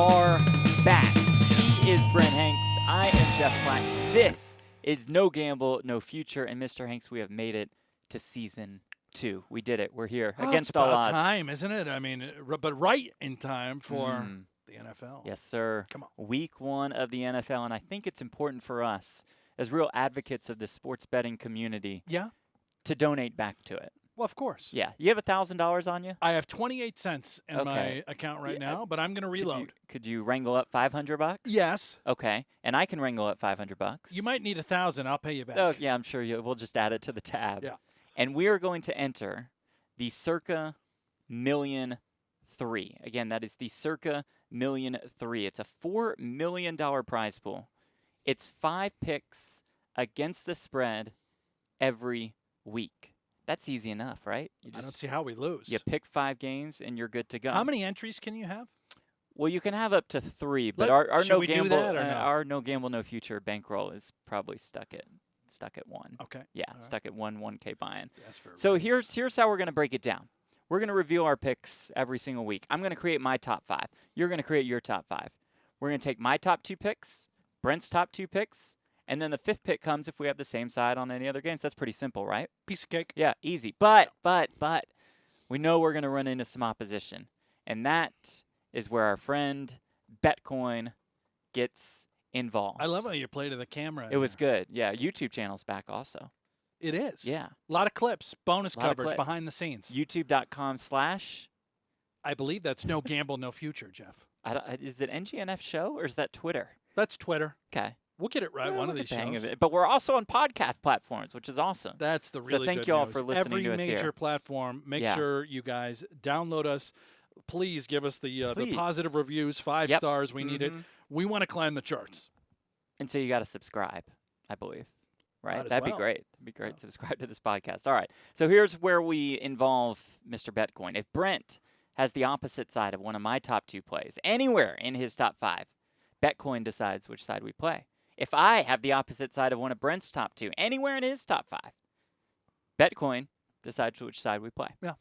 are back. He is Brent Hanks. I am Jeff Platt. This is No Gamble, No Future. And Mr. Hanks, we have made it to season 2. We did it. We're here against all odds. It's about time, isn't it? I mean, but right in time for the NFL. Yes, sir. Come on. Week 1 of the NFL. And I think it's important for us as real advocates of the sports betting community to donate back to it. Well, of course. Yeah. You have $1,000 on you? I have 28 cents in my account right now, but I'm going to reload. Could you wrangle up $500? Yes. Okay. And I can wrangle up $500. You might need 1,000. I'll pay you back. Oh, yeah, I'm sure we'll just add it to the tab. Yeah. And we are going to enter the Circa Million III. Again, that is the Circa Million III. It's a $4 million prize pool. It's 5 picks against the spread every week. That's easy enough, right? I don't see how we lose. You pick 5 games, and you're good to go. How many entries can you have? Well, you can have up to 3, but our no gamble, no? Our no gamble, no future bankroll is probably stuck at 1. Okay. Yeah, All stuck at 1K buy-in. Yes, So here's how we're going to break it down. We're going to reveal our picks every single week. I'm going to create my top 5. You're going to create your top 5. We're going to take my top 2 picks, Brent's top 2 picks, and then the 5th pick comes if we have the same side on any other games. That's pretty simple, right? Piece of cake. Yeah, easy. But we know we're going to run into some opposition. And that is where our friend BetCoin gets involved. I love how you play to the camera. It was good. Yeah, YouTube channel's back also. It is. Yeah. A lot of clips, bonus coverage behind the scenes. YouTube.com/ I believe that's No Gamble, No Future, Jeff. Is it NGNF show or is that Twitter? That's Twitter. Okay. We'll get it right one of these shows. Of it. But we're also on podcast platforms, which is awesome. That's the really so thank good you all news. for listening to us here. Every major platform, make sure you guys download us. Please give us the positive reviews, 5 stars. We need it. We want to climb the charts. And so you got to subscribe, I believe. Right? That'd be great. That'd be great. Subscribe to this podcast. All right. So here's where we involve Mr. BetCoin. If Brent has the opposite side of one of my top 2 plays anywhere in his top 5, BetCoin decides which side we play. If I have the opposite side of one of Brent's top 2 anywhere in his top 5, BetCoin decides which side we play. Yeah.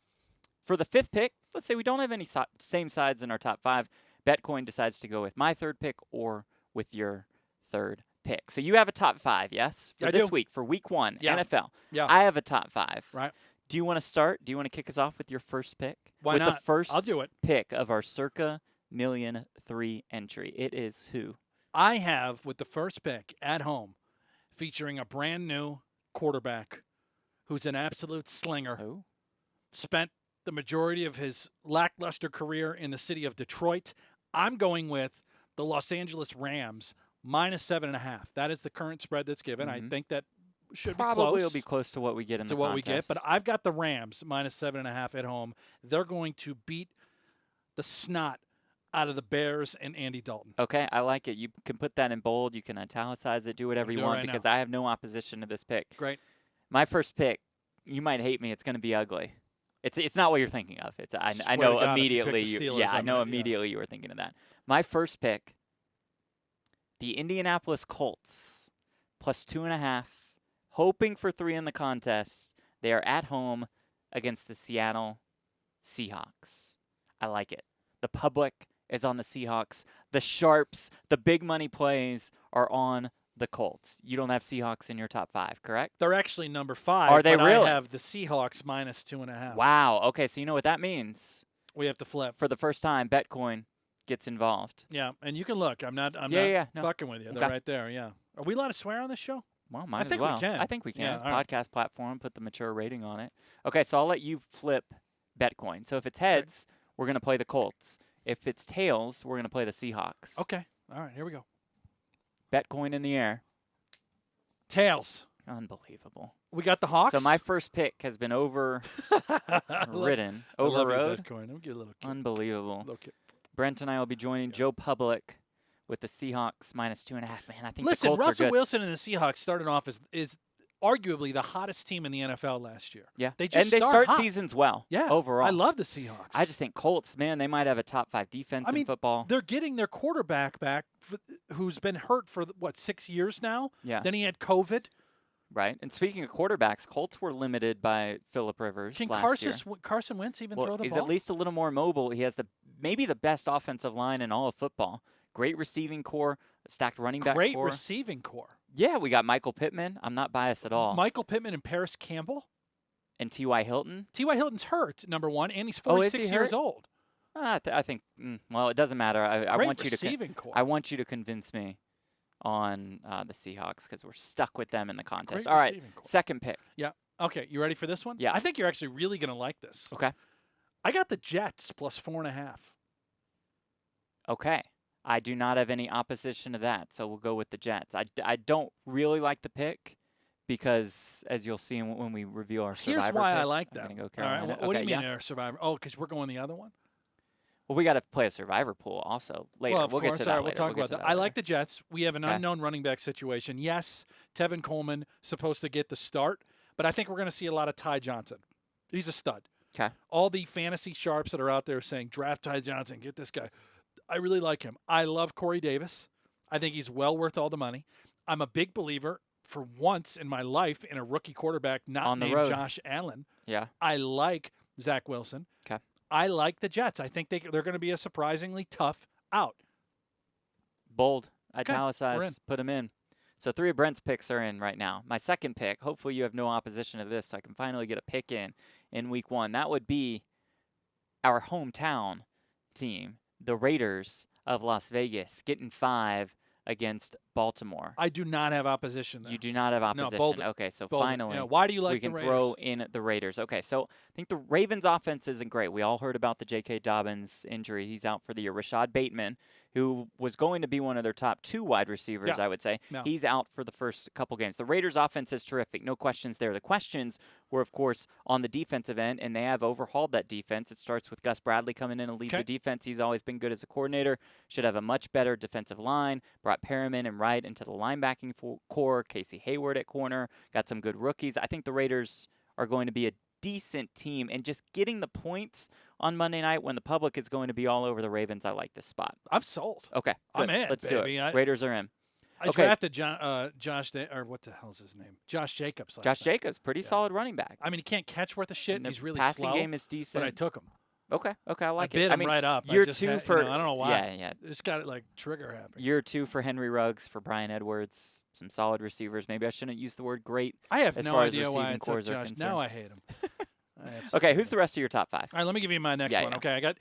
For the 5th pick, let's say we don't have any same sides in our top 5, BetCoin decides to go with my 3rd pick or with your 3rd pick. So you have a top 5, yes? For this week, for week 1, NFL. Yeah. I have a top 5. Right. Do you want to start? Do you want to kick us off with your first pick? Why with not? The first I'll do it. Pick of our Circa Million III entry. It is who? I have, with the first pick at home, featuring a brand new quarterback who's an absolute slinger. Who? Spent the majority of his lackluster career in the city of Detroit. I'm going with the Los Angeles Rams minus 7.5. That is the current spread that's given. I think that should probably be close. Will be close to what we get in the what contest. we get. But I've got the Rams minus 7.5 at home. They're going to beat the snot out of the Bears and Andy Dalton. Okay, I like it. You can put that in bold. You can italicize it. Do whatever you want because I have no opposition to this pick. Great. My first pick, you might hate me. It's going to be ugly. It's not what you're thinking of. I know immediately. I know immediately you were thinking of that. My first pick, the Indianapolis Colts plus 2.5, hoping for 3 in the contest. They are at home against the Seattle Seahawks. I like it. The public is on the Seahawks. The sharps, the big money plays are on the Colts. You don't have Seahawks in your top 5, correct? They're actually number 5. Are they really? I have the Seahawks minus 2.5. Wow. Okay, so you know what that means. We have to flip. For the first time, BetCoin gets involved. Yeah, and you can look. I'm not fucking with you. They're right there, yeah. Are we allowed to swear on this show? Well, might I think as well. we can. I think we can. Yeah, it's a podcast platform. Put the mature rating on it. Okay, so I'll let you flip BetCoin. So if it's heads, we're going to play the Colts. If it's tails, we're going to play the Seahawks. Okay. All right, here we go. BetCoin in the air. Tails. Unbelievable. We got the Hawks. So my first pick has been overridden. Overrode. BetCoin. Let me get a little kick. Unbelievable. Little kick. Brent and I will be joining Joe Public with the Seahawks minus 2.5. Man, I think Listen, the Colts Russell are good. Wilson and the Seahawks started off as arguably the hottest team in the NFL last year. Yeah, they just start hot. seasons well. Yeah, overall, I love the Seahawks. I just think Colts, man, they might have a top 5 defense in football. They're getting their quarterback back, who's been hurt for 6 years now. Yeah. Then he had COVID. Right. And speaking of quarterbacks, Colts were limited by Phillip Rivers Can last year. Carson Wentz even throw the ball? He's at least a little more mobile. He has the maybe the best offensive line in all of football. Great receiving core, stacked running back core. Great receiving core. Yeah, we got Michael Pittman. I'm not biased at all. Michael Pittman and Paris Campbell. And T.Y. Hilton. T.Y. Hilton's hurt, number one, and he's 46 years old. I think. Well, it doesn't matter. I want you receiving core. I want you to convince me on the Seahawks because we're stuck with them in the contest. Great All right, core. second pick. Yeah. Okay, you ready for this one? Yeah. I think you're actually really going to like this. Okay. I got the Jets plus 4.5. Okay. I do not have any opposition to that, so we'll go with the Jets. I don't really like the pick because, as you'll see when we review our Survivor Here's why pick, I like I'm that. gonna go All right. Carolina. What do you mean our Survivor? Oh, because we're going the other one? Well, we got to play a Survivor pool also later. Well, of course. Get to that later. We'll talk about that. I like the Jets. We have an unknown running back situation. Yes, Tevin Coleman supposed to get the start, but I think we're going to see a lot of Ty Johnson. He's a stud. Okay. All the fantasy sharps that are out there saying, draft Ty Johnson, get this guy. I really like him. I love Corey Davis. I think he's well worth all the money. I'm a big believer, for once in my life, in a rookie quarterback not named Josh Allen. Yeah. I like Zach Wilson. Okay. I like the Jets. I think they're going to be a surprisingly tough out. Bold. Italicized. Put them in. So 3 of Brent's picks are in right now. My second pick, hopefully you have no opposition to this, so I can finally get a pick in week 1. That would be our hometown team, the Raiders of Las Vegas, getting 5 against Baltimore. I do not have opposition there. You do not have opposition. No, okay, so bold. finally why do you like we can the throw in the Raiders. Okay, so I think the Ravens' offense isn't great. We all heard about the J.K. Dobbins injury. He's out for the year. Rashad Bateman, who was going to be one of their top 2 wide receivers, I would say. Yeah. He's out for the first couple games. The Raiders' offense is terrific. No questions there. The questions were, of course, on the defensive end, and they have overhauled that defense. It starts with Gus Bradley coming in and lead the defense. He's always been good as a coordinator. Should have a much better defensive line. Brought Perriman and Wright into the linebacking core. Casey Hayward at corner. Got some good rookies. I think the Raiders are going to be a decent team, and just getting the points on Monday night when the public is going to be all over the Ravens, I like this spot. I'm sold. Okay, good. I'm in. Let's baby. do it. Raiders are in. I drafted what the hell's his name? Josh Jacobs. Josh Jacobs, pretty solid running back. I mean, he can't catch worth a shit, and he's really passing slow. game is decent. But I took him. Okay, I like it. I bid him right up. Year 2 for I don't know why. Yeah. Just got it like trigger happy. Year 2 for Henry Ruggs, for Brian Edwards, some solid receivers. Maybe I shouldn't use the word great. I have as no far idea as why I receiving took Josh. Now I hate him. Okay, who's the rest of your top 5? All right, let me give you my next one. Okay, I got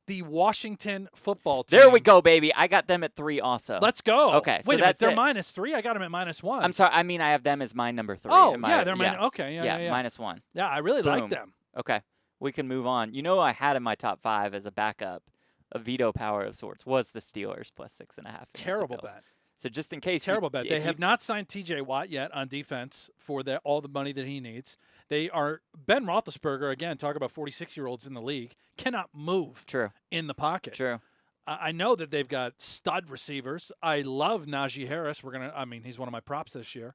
the Washington football team. There we go, baby. I got them at 3 also. Let's go. Okay, wait so a minute. They're -3. I got them at -1. I'm sorry. I mean, I have them as my number 3. Oh, yeah, they're mine. Okay, yeah, -1. Yeah, I really like them. Okay, we can move on. You know, I had in my top 5 as a backup, a veto power of sorts, was the Steelers plus 6.5. Terrible bet. So just in case. Terrible bet. They have not signed T.J. Watt yet on defense for all the money that he needs. They are Ben Roethlisberger, again, talk about 46-year-olds in the league, cannot move in the pocket. True. I know that they've got stud receivers. I love Najee Harris. He's one of my props this year.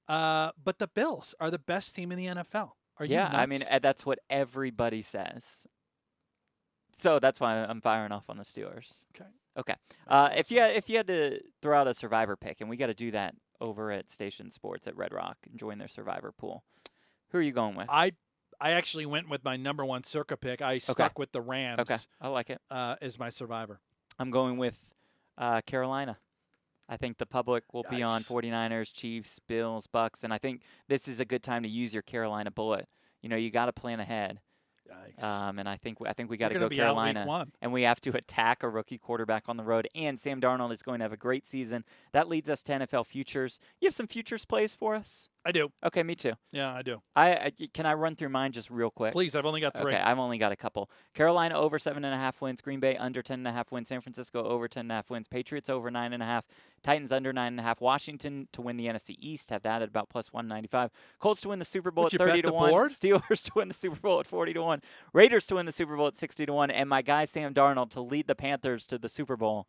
But the Bills are the best team in the NFL. Are you nuts? I mean, that's what everybody says. So that's why I'm firing off on the Steelers. Okay. If you had to throw out a Survivor pick, and we got to do that over at Station Sports at Red Rock and join their Survivor pool, who are you going with? I actually went with my number 1 Circa pick. I stuck with the Rams. Okay, I like it. As my Survivor. I'm going with Carolina. I think the public will be on 49ers, Chiefs, Bills, Bucks, and I think this is a good time to use your Carolina bullet. You know, you got to plan ahead. And I think we got to go Carolina, and we have to attack a rookie quarterback on the road. And Sam Darnold is going to have a great season. That leads us to NFL futures. You have some futures plays for us? I do. Okay, me too. Yeah, I do. Can I run through mine just real quick? Please, I've only got 3. Okay, I've only got a couple. Carolina over 7.5 wins. Green Bay under 10.5 wins. San Francisco over 10.5 wins. Patriots over 9.5. Titans under 9.5. Washington to win the NFC East. Have that at about plus 195. Colts to win the Super Bowl at 30-1. Steelers to win the Super Bowl at 40-1. Raiders to win the Super Bowl at 60-1. And my guy Sam Darnold to lead the Panthers to the Super Bowl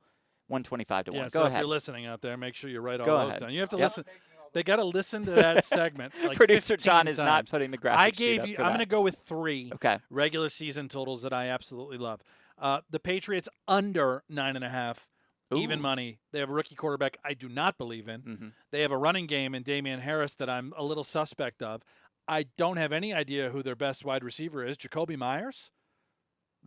125-1. Yeah, Go so ahead. If you're listening out there, make sure you write all Go those ahead. down. You have to listen. They got to listen to that segment. Like Producer John is times. not putting the graphic sheet up for I'm that. going to go with 3 Okay. regular season totals that I absolutely love. The Patriots under 9.5, even money. They have a rookie quarterback I do not believe in. Mm-hmm. They have a running game in Damian Harris that I'm a little suspect of. I don't have any idea who their best wide receiver is. Jacoby Myers?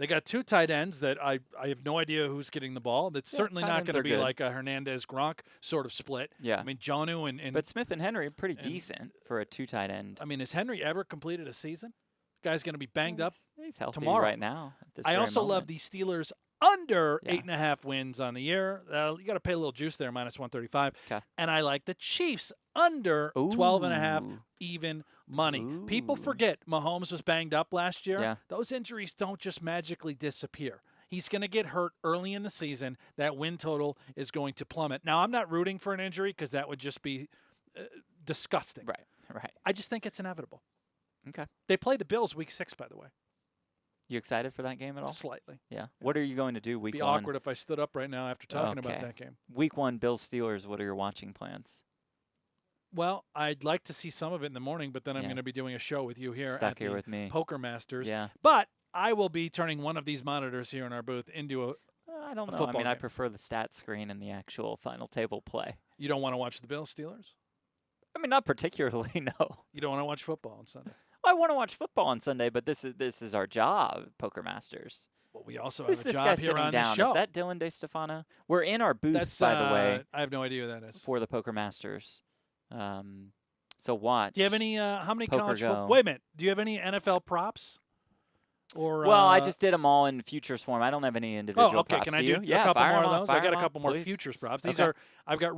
They got two tight ends that I have no idea who's getting the ball. That's certainly not going to be like a Hernandez-Gronk sort of split. Yeah. I mean, Jonnu and But Smith and Henry are pretty decent for a two tight end. I mean, has Henry ever completed a season? Guy's going to be banged up he's healthy tomorrow. right now. I also love the Steelers under 8.5 wins on the year. You got to pay a little juice there, minus 135. Okay. And I like the Chiefs under 12.5 even money. Ooh. People forget Mahomes was banged up last year. Yeah. Those injuries don't just magically disappear. He's going to get hurt early in the season. That win total is going to plummet. Now, I'm not rooting for an injury because that would just be disgusting. Right. I just think it's inevitable. Okay. They play the Bills week 6, by the way. You excited for that game at all? Slightly. Yeah. What are you going to do week 1? It'd be awkward if I stood up right now after talking about that game. Week 1, Bills-Steelers, what are your watching plans? Well, I'd like to see some of it in the morning, but then I'm going to be doing a show with you here Stuck here with me. Poker Masters. Yeah. But I will be turning one of these monitors here in our booth into a I don't know. football I game. I prefer the stat screen and the actual final table play. You don't want to watch the Bills-Steelers? I mean, not particularly, no. You don't want to watch football on Sunday? I want to watch football on Sunday, but this is our job, Poker Masters. Well, we also Who's have a this job guy here sitting on down? the show. Is that Dylan DeStefano? We're in our booth, That's, by the way. I have no idea who that is. For the Poker Masters. So watch. Do you have any, how many Poker college Go. football? Wait a minute. Do you have any NFL props? Or Well, I just did them all in futures form. I don't have any individual props. Can I do do you? a couple fire more them of off, those? I fire got a them couple off, more please. futures props. These Okay. are I've got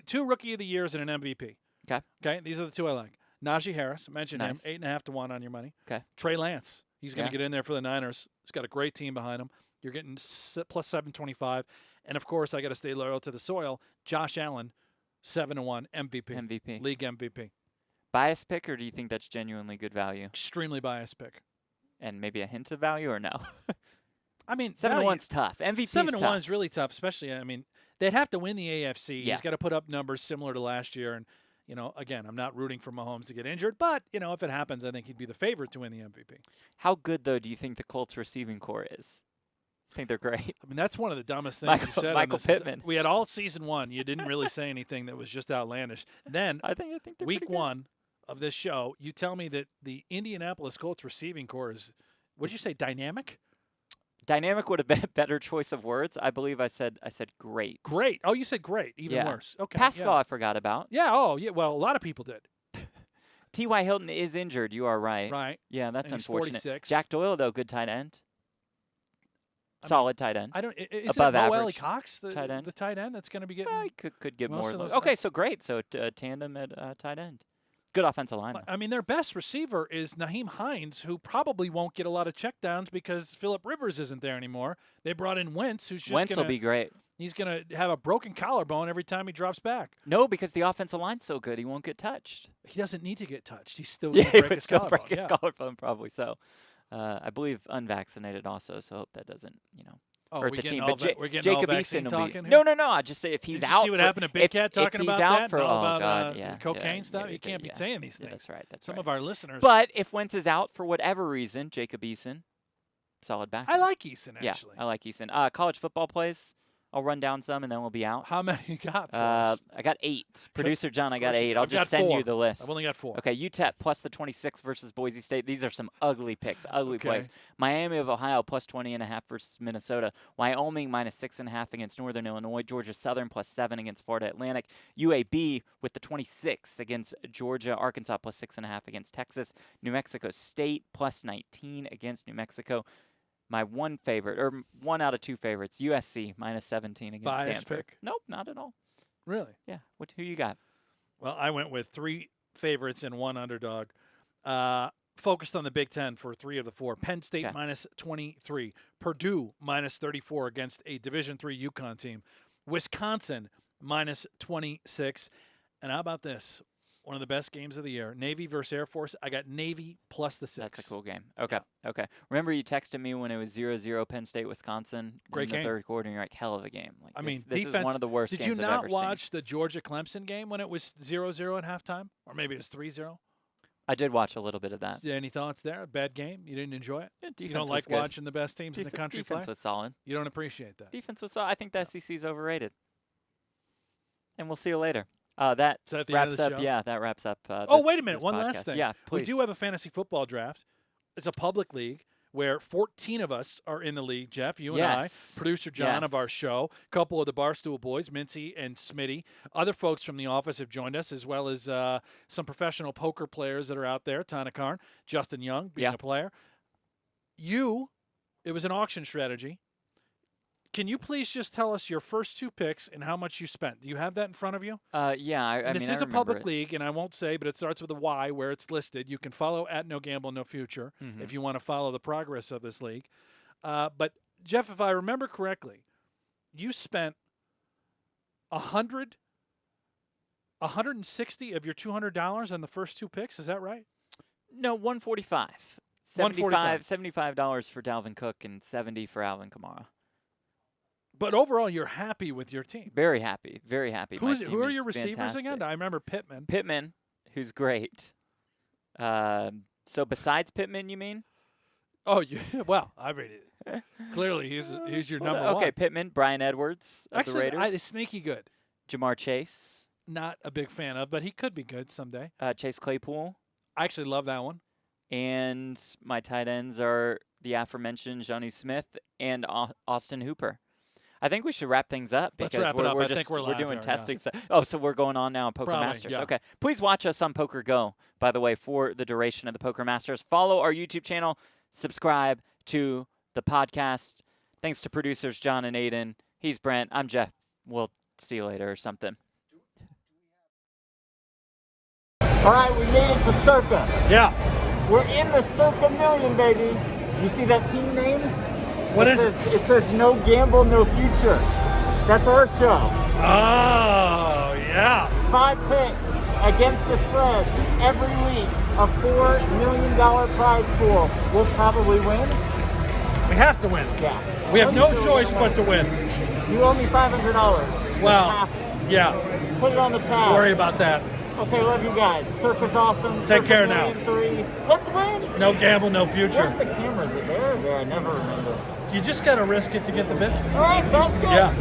two rookie of the years and an MVP. Okay. These are the two I like. Najee Harris, mentioned him, 8.5 to 1 on your money. Okay. Trey Lance, he's going to get in there for the Niners. He's got a great team behind him. You're getting plus 725, and of course I got to stay loyal to the soil. Josh Allen, 7-1 MVP, league MVP. Bias pick, or do you think that's genuinely good value? Extremely biased pick. And maybe a hint of value, or no? I mean, 7-1's tough. MVP's 7-1 is really tough, especially. I mean, they'd have to win the AFC. Yeah. He's got to put up numbers similar to last year, and again, I'm not rooting for Mahomes to get injured, but if it happens, I think he'd be the favorite to win the MVP. How good though do you think the Colts receiving core is? I think they're great. I mean, that's one of the dumbest things you've said. Michael Pittman. We had all season 1. You didn't really say anything that was just outlandish. Then I think they're week 1 of this show, you tell me that the Indianapolis Colts receiving core is, what'd you say, dynamic? Dynamic would have been a better choice of words. I believe I said great. Great. Oh, you said great. Even worse. Okay. Pascal, I forgot about. Yeah. Oh, yeah. Well, a lot of people did. T.Y. Hilton is injured. You are right. Right. Yeah, that's and he's unfortunate. 46. Jack Doyle, though, good tight end. Solid tight end. I don't. Is above it Mo average Cox, the tight end? The tight end that's going to be getting. Could get most more. of those Okay, snaps? so great. So tandem at tight end. Good offensive lineman. I mean, their best receiver is Naheem Hines, who probably won't get a lot of checkdowns because Phillip Rivers isn't there anymore. They brought in Wentz, who's just Wentz will be great. He's going to have a broken collarbone every time he drops back. No, because the offensive line's so good, he won't get touched. He doesn't need to get touched. He's still Yeah, going he to break would his still collarbone. break his collarbone, probably so. I believe unvaccinated also, so I hope that doesn't, Oh, hurt we the getting team. all But we're getting all Jacob vaccine Eason will talking be. here? No. I just say if he's Did you out. see what happened to Big Cat talking if about he's out that? for, and all oh about God, the yeah, cocaine stuff? You can't be saying these things. That's right. Some of our listeners. But if Wentz is out for whatever reason, Jacob Eason, solid back. I like Eason, actually. Yeah, I like Eason. College football plays. I'll run down some and then we'll be out. How many you got for us? I got 8. Producer John, I got 8. I'll I've just got send 4. you the list. I've only got 4. Okay, UTEP plus the 26 versus Boise State. These are some ugly picks, ugly plays. Miami of Ohio plus 20.5 versus Minnesota. Wyoming minus 6.5 against Northern Illinois. Georgia Southern plus 7 against Florida Atlantic. UAB with the 26 against Georgia. Arkansas plus 6.5 against Texas. New Mexico State plus 19 against New Mexico. My one favorite, or 1 out of 2 favorites, USC minus 17 against Bias Stanford. pick? Nope, not at all. Really? Yeah. Who you got? Well, I went with 3 favorites and 1 underdog. Focused on the Big Ten for 3 of the 4. Penn State minus 23. Purdue minus 34 against a Division III UConn team. Wisconsin minus 26. And how about this? One of the best games of the year. Navy versus Air Force. I got Navy plus the 6. That's a cool game. Okay. Remember you texted me when it was 0-0 Penn State, Wisconsin in the third quarter, and you're like, hell of a game. Like, this defense, is one of the worst games games I've ever seen. Did you not watch the Georgia-Clemson game when it was 0-0 at halftime? Or maybe it was 3-0? I did watch a little bit of that. Any thoughts there? Bad game? You didn't enjoy it? Yeah, you don't like watching the best teams in the country Defense play? was solid. You don't appreciate that? Defense was solid. I think the SEC is overrated. And we'll see you later. That wraps up. Show? Yeah, that wraps up. Wait a minute. One last thing. Yeah, please. We do have a fantasy football draft. It's a public league. where 14 of us are in the league, Jeff, you and I, producer John of our show, a couple of the Barstool boys, Mincy and Smitty. Other folks from the office have joined us, as well as some professional poker players that are out there, Tana Karn, Justin Young being a player. It was an auction strategy. Can you please just tell us your first 2 picks and how much you spent? Do you have that in front of you? Yeah. This is a public league, and I won't say, but it starts with a Y where it's listed. You can follow at No Gamble, No Future if you want to follow the progress of this league. But, Jeff, if I remember correctly, you spent $160 of your $200 on the first 2 picks. Is that right? No, $145. $75 for Dalvin Cook and $70 for Alvin Kamara. But overall, you're happy with your team. Very happy. Very happy. Who are your receivers again? I remember Pittman. Pittman, who's great. So besides Pittman, you mean? Oh, yeah. Well, I read it. Clearly, he's your number one. Okay, Pittman, Brian Edwards of the Raiders. Actually, sneaky good. Jamar Chase. Not a big fan of, but he could be good someday. Chase Claypool. I actually love that one. And my tight ends are the aforementioned Jonnu Smith and Austin Hooper. I think we should wrap things up because we're doing testing stuff. Oh, so we're going on now on Poker Masters. Yeah. Okay. Please watch us on Poker Go, by the way, for the duration of the Poker Masters. Follow our YouTube channel. Subscribe to the podcast. Thanks to producers John and Aiden. He's Brent. I'm Jeff. We'll see you later or something. All right, we made it to Circa. Yeah. We're in the Circa Million, baby. You see that team name? What is it? It says No Gamble, No Future. That's our show. Oh, yeah. 5 picks against the spread every week. A $4 million prize pool. We'll probably win. We have to win. Yeah. We have no choice but to win. You owe me $500. Well, yeah. Put it on the tab. Don't worry about that. Okay, love you guys. Circa's awesome. Take care now. III. Let's win. No gamble, no future. Where's the cameras? Are there? I never remember. You just got to risk it to get the biscuit. All right, sounds good. Yeah.